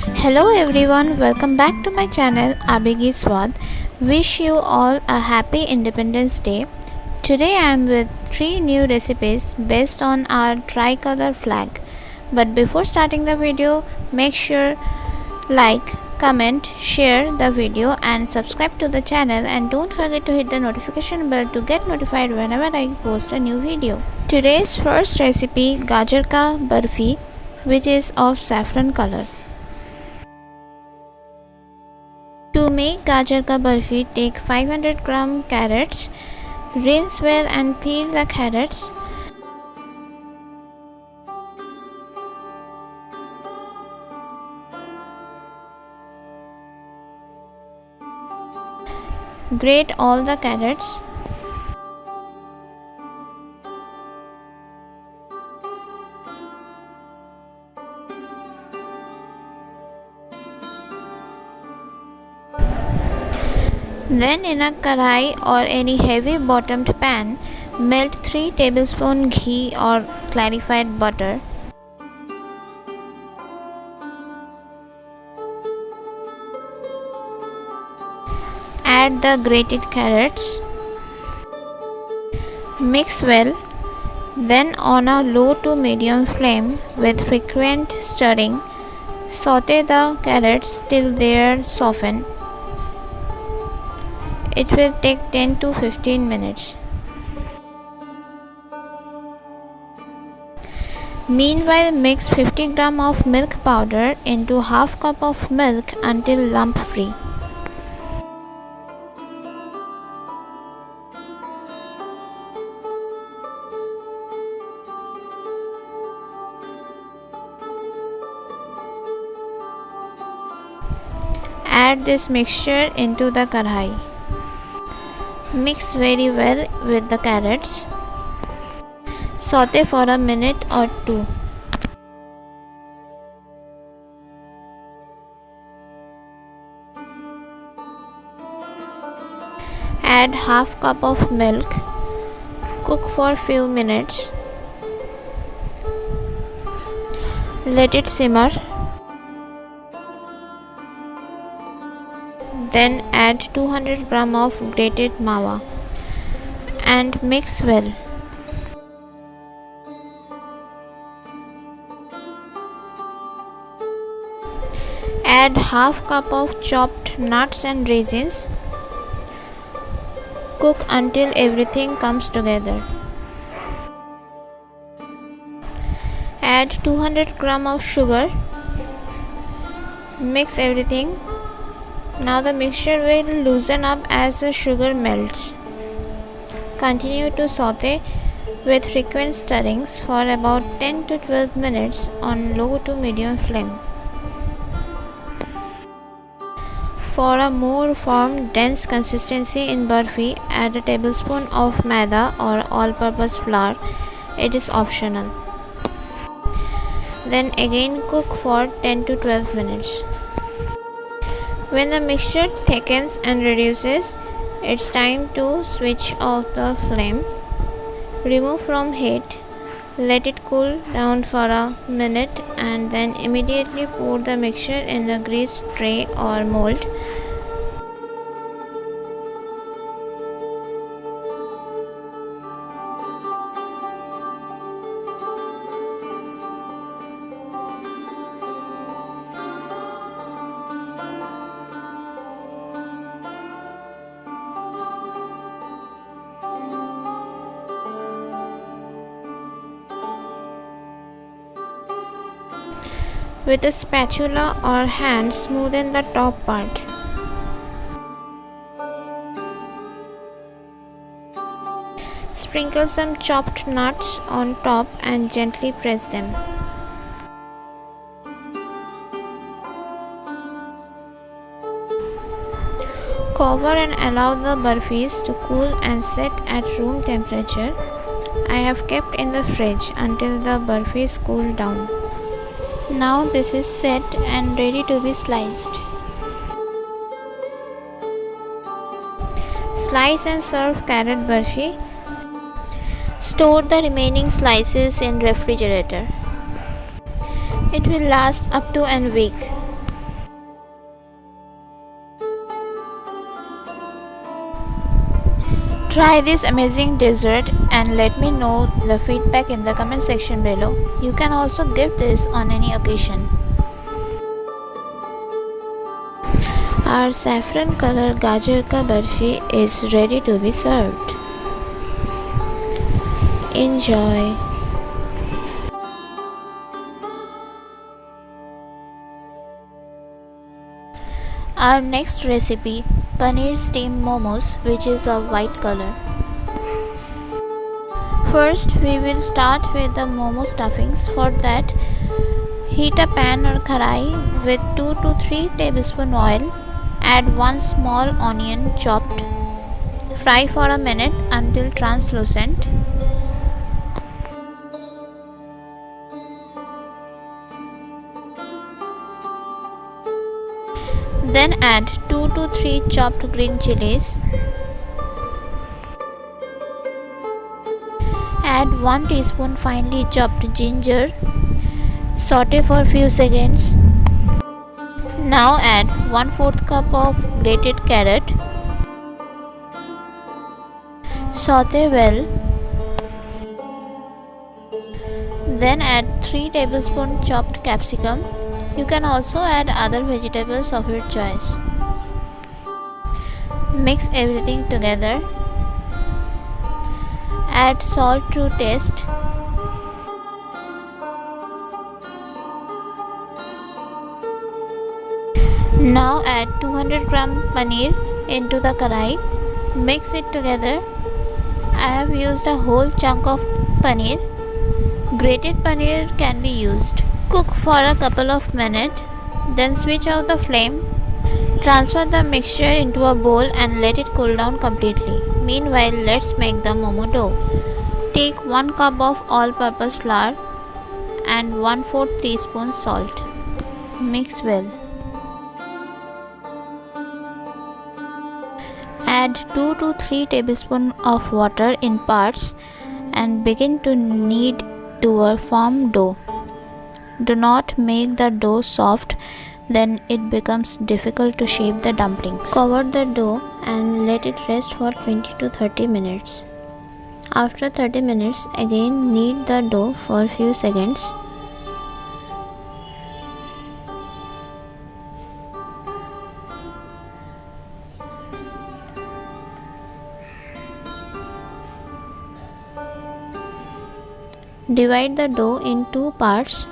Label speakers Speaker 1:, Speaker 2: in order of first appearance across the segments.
Speaker 1: Hello everyone, welcome back to my channel Abegi Swad. Wish you all a happy Independence Day. Today I am with 3 new recipes based on our tricolor flag. But before starting the video, make sure like, comment, share the video and subscribe to the channel, and don't forget to hit the notification bell to get notified whenever I post a new video. Today's first recipe, Gajar ka Barfi, which is of saffron color. To make Gajar ka Barfi, take 500 gram carrots, rinse well and peel the carrots. Grate all the carrots. Then in a karai or any heavy bottomed pan, melt 3 tablespoons ghee or clarified butter. Add the grated carrots. Mix well. Then on a low to medium flame with frequent stirring, saute the carrots till they are softened. It will take 10 to 15 minutes. Meanwhile, mix 50 gram of milk powder into half cup of milk until lump free. Add this mixture into the kadhai. Mix very well with the carrots. Saute for a minute or 2. Add half cup of milk. Cook for few minutes. Let it simmer. Then add 200 gram of grated mawa and mix well. Add half cup of chopped nuts and raisins. Cook until everything comes together. Add 200 gram of sugar. Mix everything. Now the mixture will loosen up as the sugar melts. Continue to saute with frequent stirrings for about 10 to 12 minutes on low to medium flame. For a more firm, dense consistency in barfi, add a tablespoon of Maida or all-purpose flour. It is optional. Then again cook for 10 to 12 minutes. When the mixture thickens and reduces, it's time to switch off the flame. Remove from heat. Let it cool down for a minute and then immediately pour the mixture in a greased tray or mold. With a spatula or hand, smoothen the top part. Sprinkle some chopped nuts on top and gently press them. Cover and allow the barfis to cool and set at room temperature. I have kept in the fridge until the barfis cool down. Now this is set and ready to be sliced. Slice and serve carrot barfi. Store the remaining slices in refrigerator. It will last up to a week. Try this amazing dessert and let me know the feedback in the comment section below. You can also gift this on any occasion. Our saffron color Gajar ka barfi is ready to be served. Enjoy. Our next recipe, paneer steamed momos, which is of white color. First, we will start with the momo stuffings. For that, heat a pan or karai with 2 to 3 tablespoon oil. Add 1 small onion chopped. Fry for a minute until translucent. Then add 2 to 3 chopped green chilies. Add 1 teaspoon finely chopped ginger. Saute for few seconds. Now add 1/4 cup of grated carrot. Saute well. Then add 3 tablespoons chopped capsicum. You can also add other vegetables of your choice. Mix everything together. Add salt to taste. Now add 200 gram paneer into the karai. Mix it together. I have used a whole chunk of paneer. Grated paneer can be used. Cook for a couple of minutes. Then switch off the flame. Transfer the mixture into a bowl and let it cool down completely. Meanwhile, let's make the momo dough. Take 1 cup of all-purpose flour and 1/4 teaspoon salt. Mix well. Add 2 to 3 tablespoons of water in parts and begin to knead to a firm dough. Do not make the dough soft, then it becomes difficult to shape the dumplings. Cover the dough and let it rest for 20 to 30 minutes. After 30 minutes, again knead the dough for a few seconds. Divide the dough in 2 parts.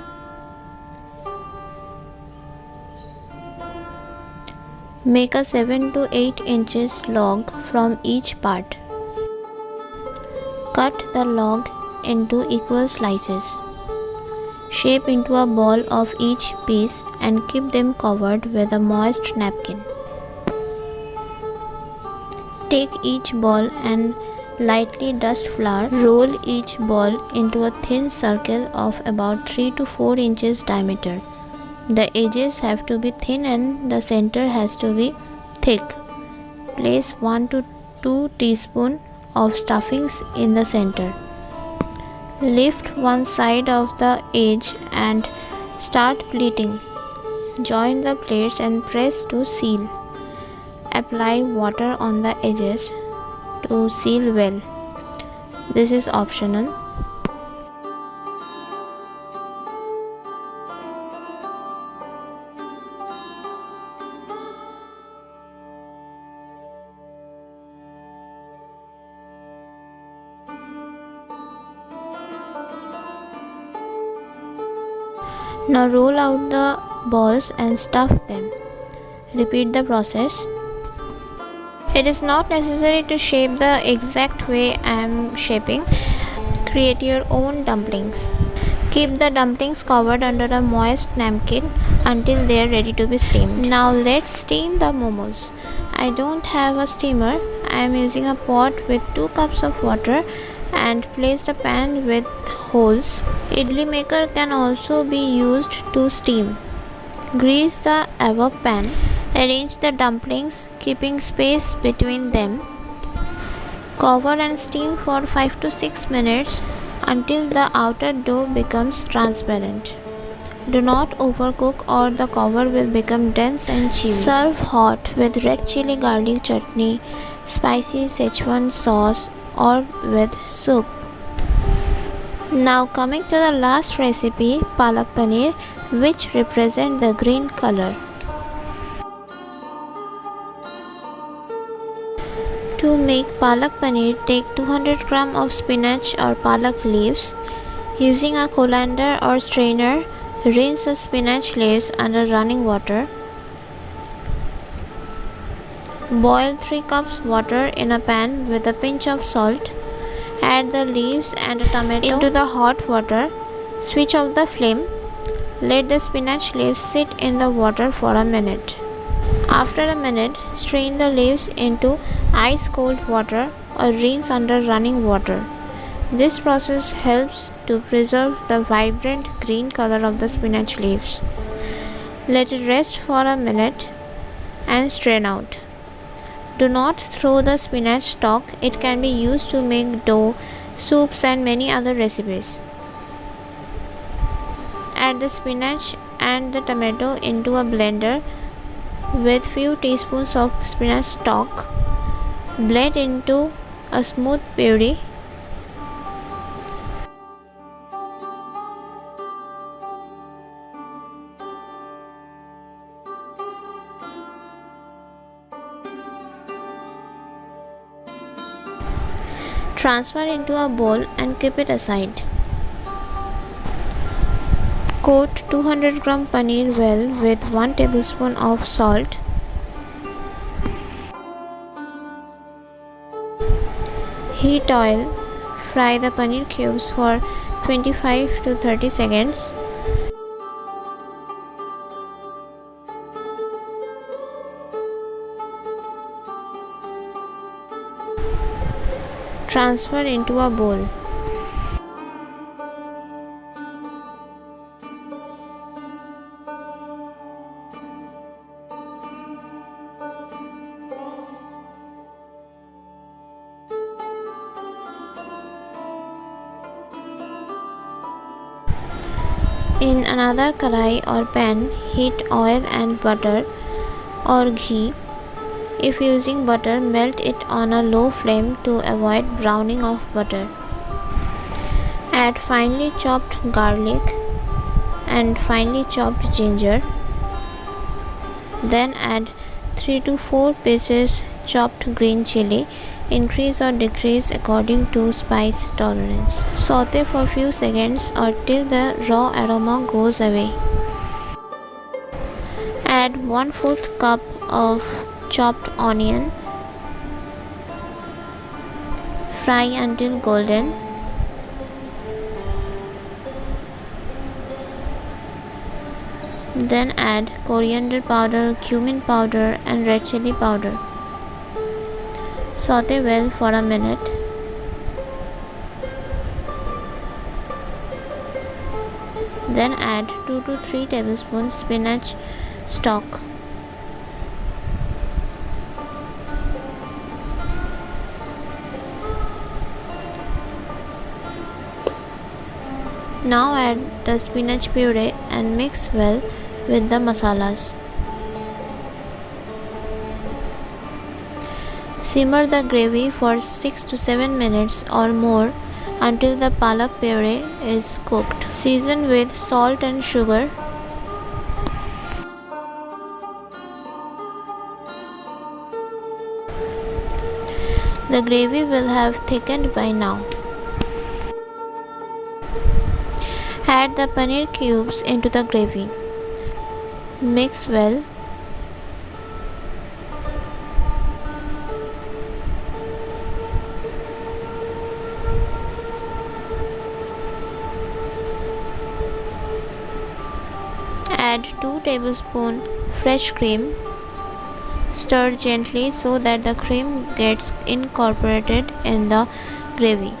Speaker 1: Make a 7 to 8 inches log from each part. Cut the log into equal slices. Shape into a ball of each piece and keep them covered with a moist napkin. Take each ball and lightly dust flour. Roll each ball into a thin circle of about 3 to 4 inches diameter. The edges have to be thin and the center has to be thick. Place 1 to 2 teaspoons of stuffings in the center. Lift one side of the edge and start pleating. Join the plates and press to seal. Apply water on the edges to seal well. This is optional. Now roll out the balls and stuff them. Repeat the process. It is not necessary to shape the exact way I am shaping. Create your own dumplings. Keep the dumplings covered under a moist napkin until they are ready to be steamed. Now let's steam the momos. I don't have a steamer. I am using a pot with 2 cups of water and place the pan with holes. Idli maker can also be used to steam. Grease the above pan. Arrange the dumplings, keeping space between them. Cover and steam for 5 to 6 minutes until the outer dough becomes transparent. Do not overcook or the cover will become dense and chewy. Serve hot with red chili garlic chutney, spicy Szechuan sauce or with soup. Now coming to the last recipe, Palak Paneer, which represent the green color. To make Palak Paneer, take 200 gram of spinach or palak leaves. Using a colander or strainer, rinse the spinach leaves under running water. Boil 3 cups water in a pan with a pinch of salt. Add the leaves and a tomato into the hot water. Switch off the flame. Let the spinach leaves sit in the water for a minute. After a minute, strain the leaves into ice cold water or rinse under running water. This process helps to preserve the vibrant green color of the spinach leaves. Let it rest for a minute and strain out. Do not throw the spinach stalk, it can be used to make dough, soups and many other recipes. Add the spinach and the tomato into a blender with few teaspoons of spinach stalk. Blend into a smooth puree. Transfer into a bowl and keep it aside. Coat 200 gram paneer well with 1 tablespoon of salt. Heat oil. Fry the paneer cubes for 25 to 30 seconds. Transfer into a bowl. In another karai or pan, heat oil and butter or ghee. If using butter, melt it on a low flame to avoid browning of butter. Add finely chopped garlic and finely chopped ginger. Then add 3 to 4 pieces chopped green chilli. Increase or decrease according to spice tolerance. Saute for few seconds or till the raw aroma goes away. Add 1/4 cup of chopped onion. Fry until golden. Then add coriander powder, cumin powder and red chili powder. Saute well for a minute. Then add 2 to 3 tablespoons spinach stock. Now add the spinach puree and mix well with the masalas. Simmer the gravy for 6 to 7 minutes or more until the palak puree is cooked. Season with salt and sugar. The gravy will have thickened by now. Add the paneer cubes into the gravy. Mix well. Add 2 tablespoons fresh cream. Stir gently so that the cream gets incorporated in the gravy.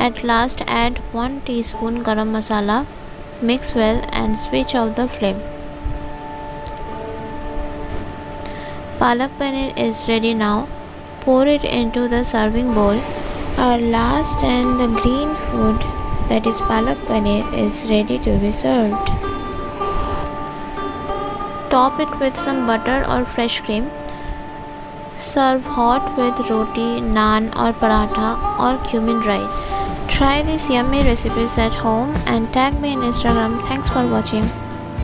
Speaker 1: At last add 1 teaspoon garam masala. Mix well and switch off the flame. Palak paneer is ready now. Pour it into the serving bowl. Our last and the green food, that is Palak Paneer, is ready to be served. Top it with some butter or fresh cream. Serve hot with roti, naan or paratha or cumin rice. Try these yummy recipes at home and tag me on Instagram. Thanks for watching.